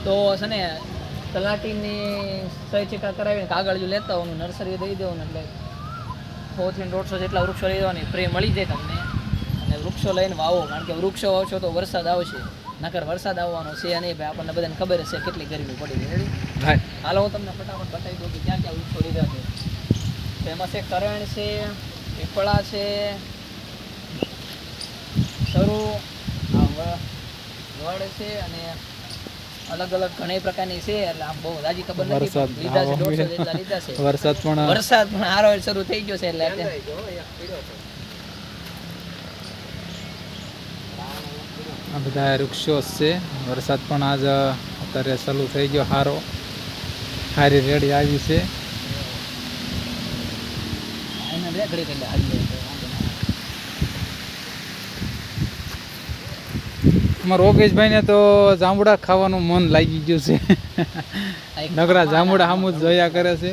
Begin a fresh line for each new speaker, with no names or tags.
તો છે ને તલાટીની સહી ચેકા કરાવીને કાગળ જો લેતા હોવાનું નર્સરી દઈ દેવાનું એટલે 100 થી 150 જેટલા વૃક્ષો લઈ દેવાની સ્પ્રે મળી જાય તમને અને વૃક્ષો લઈને વાવો કારણ કે વૃક્ષો વાવશો તો વરસાદ આવશે નકર વરસાદ આવવાનો છે નહીં ભાઈ આપણને બધાને ખબર હશે કેટલી ગરમી પડી રેડી હાલો હું તમને ફટાફટ બતાવી દઉં કે ક્યાં ક્યાં વૃક્ષો લીધા છે તો એમાં છે કરણ છે પીપળા છે સરું વડ છે અને અલગ અલગ ઘણી પ્રકારની છે એટલે આમ બહુ રાજી ખબર નથી લીધા છે 150 જેટલા લીધા છે વરસાદ પણ હારો શરૂ થઈ ગયો છે એટલે
આ બધા વૃક્ષો છે વરસાદ પણ આજ અત્યારે ચાલુ થઈ ગયો હારી રેડી આવી છે
એના બે ઘડી એટલે આવી
અમારા યોગેશભાઈ ને તો જાંબુડા ખાવાનું મન લાગી ગયું છે નગરા જાંબુડા સામું જોયા કરે છે